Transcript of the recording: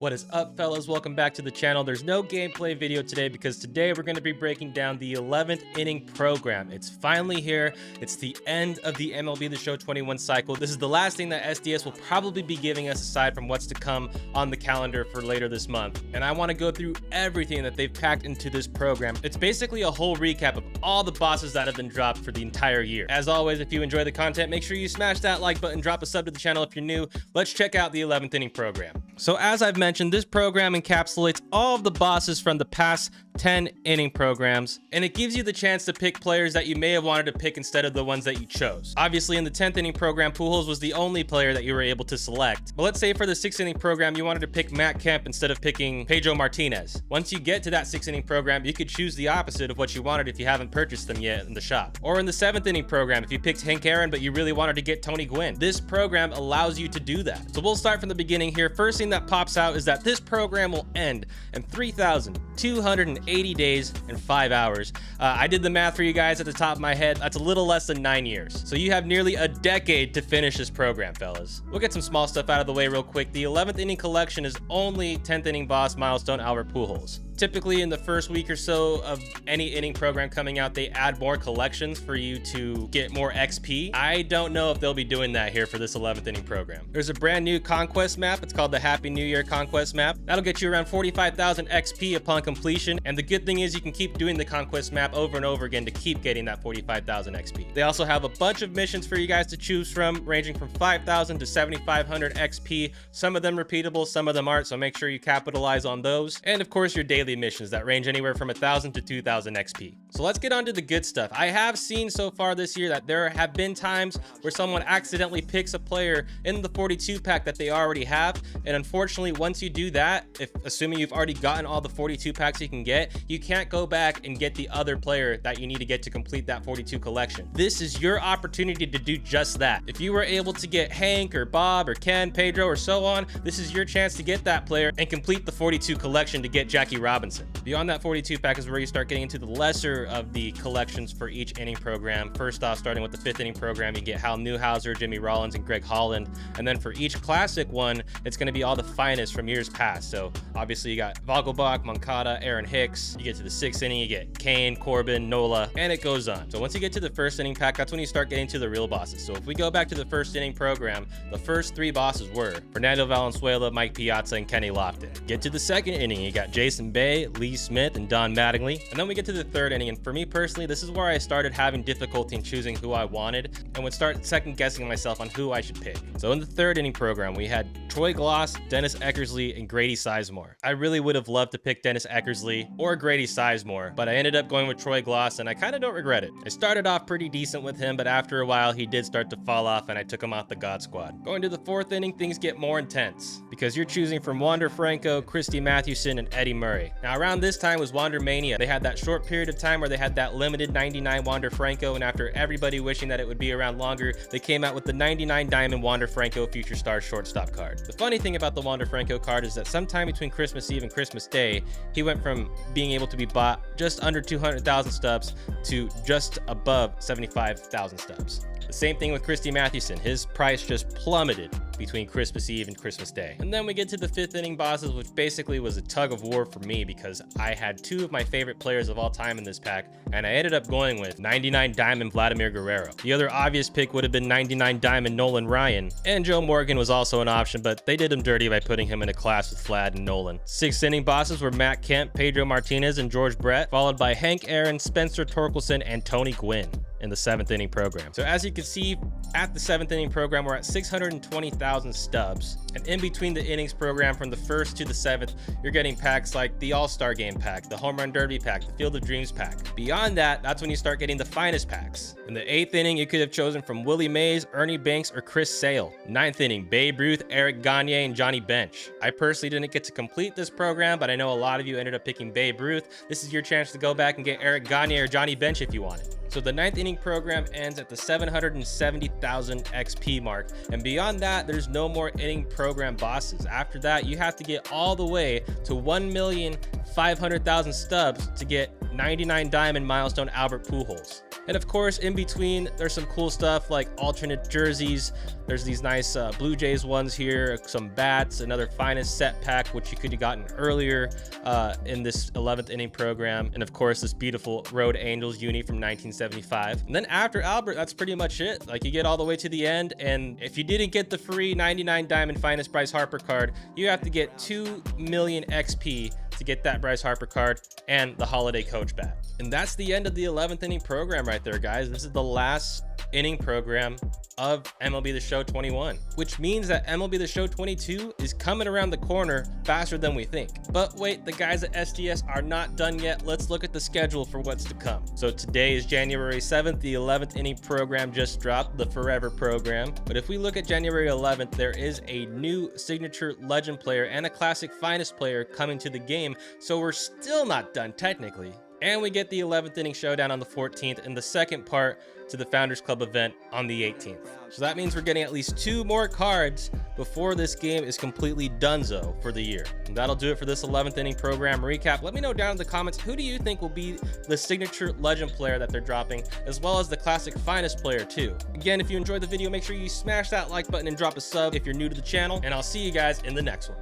What is up, fellas? Welcome back to the channel. There's no gameplay video today because today we're going to be breaking down the 11th inning program. It's finally here. It's the end of the MLB The Show 21 cycle. This is the last thing that SDS will probably be giving us aside from what's to come on the calendar for later this month. And I want to go through everything that they've packed into this program. It's basically a whole recap of all the bosses that have been dropped for the entire year. As always, if you enjoy the content, make sure you smash that like button, drop a sub to the channel if you're new. Let's check out the 11th inning program. So as I've mentioned, this program encapsulates all of the bosses from the past 10 inning programs, and it gives you the chance to pick players that you may have wanted to pick instead of the ones that you chose. Obviously, in the 10th inning program, Pujols was the only player that you were able to select. But let's say for the 6th inning program, you wanted to pick Matt Kemp instead of picking Pedro Martinez. Once you get to that 6th inning program, you could choose the opposite of what you wanted if you haven't purchased them yet in the shop. Or in the 7th inning program, if you picked Hank Aaron but you really wanted to get Tony Gwynn. This program allows you to do that. So we'll start from the beginning here. First thing that pops out is that this program will end in 3,280 days and 5 hours. I did the math for you guys at the top of my head. That's a little less than 9 years. So you have nearly a decade to finish this program, fellas. We'll get some small stuff out of the way real quick. The 11th inning collection is only 10th inning boss milestone Albert Pujols. Typically in the first week or so of any inning program coming out, they add more collections for you to get more XP. I don't know if they'll be doing that here for this 11th inning program. There's a brand new Conquest Map. It's called the Happy New Year Conquest Map. That'll get you around 45,000 XP upon completion. And the good thing is you can keep doing the Conquest Map over and over again to keep getting that 45,000 XP. They also have a bunch of missions for you guys to choose from, ranging from 5,000 to 7,500 XP. Some of them repeatable, some of them aren't, so make sure you capitalize on those. And of course, your daily missions that range anywhere from 1,000 to 2,000 XP. So let's get on to the good stuff. I have seen so far this year that there have been times where someone accidentally picks a player in the 42 pack that they already have, and unfortunately once you do that, assuming you've already gotten all the 42 packs you can get, you can't go back and get the other player that you need to get to complete that 42 collection. This is your opportunity to do just that. If you were able to get Hank or Bob or Ken, Pedro, or so on, this is your chance to get that player and complete the 42 collection to get Jackie Robinson. Beyond that 42 pack is where you start getting into the lesser of the collections for each inning program. First off, starting with the 5th inning program, you get Hal Newhouser, Jimmy Rollins, and Greg Holland. And then for each classic one, it's going to be all the finest from years past. So obviously you got Vogelbach, Moncada, Aaron Hicks. You get to the 6th inning, you get Kane, Corbin, Nola, and it goes on. So once you get to the 1st inning pack, that's when you start getting to the real bosses. So if we go back to the 1st inning program, the first 3 bosses were Fernando Valenzuela, Mike Piazza, and Kenny Lofton. Get to the 2nd inning, you got Jason Bay, Lee Smith, and Don Mattingly. And then we get to the 3rd inning, and for me personally, this is where I started having difficulty in choosing who I wanted and would start second guessing myself on who I should pick. So in the 3rd inning program, we had Troy Gloss, Dennis Eckersley, and Grady Sizemore. I really would have loved to pick Dennis Eckersley or Grady Sizemore, but I ended up going with Troy Gloss, and I kind of don't regret it. I started off pretty decent with him, but after a while, he did start to fall off, and I took him off the God Squad. Going to the 4th inning, things get more intense because you're choosing from Wander Franco, Christy Mathewson, and Eddie Murray. Now, around this time was Wander Mania. They had that short period of time where they had that limited 99 Wander Franco, and after everybody wishing that it would be around longer, they came out with the 99 Diamond Wander Franco Futurestar Shortstop card. The funny thing about the Wander Franco card is that sometime between Christmas Eve and Christmas Day, he went from being able to be bought just under 200,000 stubs to just above 75,000 stubs. The same thing with Christy Mathewson. His price just plummeted between Christmas Eve and Christmas Day. And then we get to the 5th inning bosses, which basically was a tug of war for me because I had 2 of my favorite players of all time in this pack, and I ended up going with 99 Diamond Vladimir Guerrero. The other obvious pick would have been 99 Diamond Nolan Ryan, and Joe Morgan was also an option, but they did him dirty by putting him in a class with Vlad and Nolan. 6th inning bosses were Matt Kemp, Pedro Martinez, and George Brett, followed by Hank Aaron, Spencer Torkelson, and Tony Gwynn in the 7th inning program. So as you can see, at the 7th inning program, we're at 620,000 stubs. And in between the innings program from the 1st to the 7th, you're getting packs like the All-Star Game pack, the Home Run Derby pack, the Field of Dreams pack. Beyond that, that's when you start getting the finest packs. In the 8th inning, you could have chosen from Willie Mays, Ernie Banks, or Chris Sale. 9th inning, Babe Ruth, Eric Gagne, and Johnny Bench. I personally didn't get to complete this program, but I know a lot of you ended up picking Babe Ruth. This is your chance to go back and get Eric Gagne or Johnny Bench if you wanted. So the 9th inning program ends at the 770,000 XP mark. And beyond that, there's no more inning program bosses. After that, you have to get all the way to 1,500,000 stubs to get 99 Diamond Milestone Albert Pujols. And of course, in between, there's some cool stuff like alternate jerseys. There's these nice Blue Jays ones here, some bats, another finest set pack, which you could have gotten earlier in this 11th inning program. And of course, this beautiful Road Angels uni from 1975. And then after Albert, that's pretty much it. Like, you get all the way to the end, and if you didn't get the free 99 Diamond Finest Bryce Harper card, you have to get 2 million XP to get that Bryce Harper card and the holiday coach bat. And that's the end of the 11th inning program right there, guys. This is the last inning program of MLB The Show 21, which means that MLB The Show 22 is coming around the corner faster than we think. But wait, the guys at SGS are not done yet. Let's look at the schedule for what's to come. So today is January 7th. The 11th inning program just dropped, the Forever program. But if we look at January 11th, there is a new signature legend player and a classic finest player coming to the game. So we're still not done technically. And we get the 11th inning showdown on the 14th and the second part to the Founders Club event on the 18th. So that means we're getting at least 2 more cards before this game is completely donezo for the year. And that'll do it for this 11th inning program recap. Let me know down in the comments, who do you think will be the signature legend player that they're dropping, as well as the classic finest player too. Again, if you enjoyed the video, make sure you smash that like button and drop a sub if you're new to the channel, and I'll see you guys in the next one.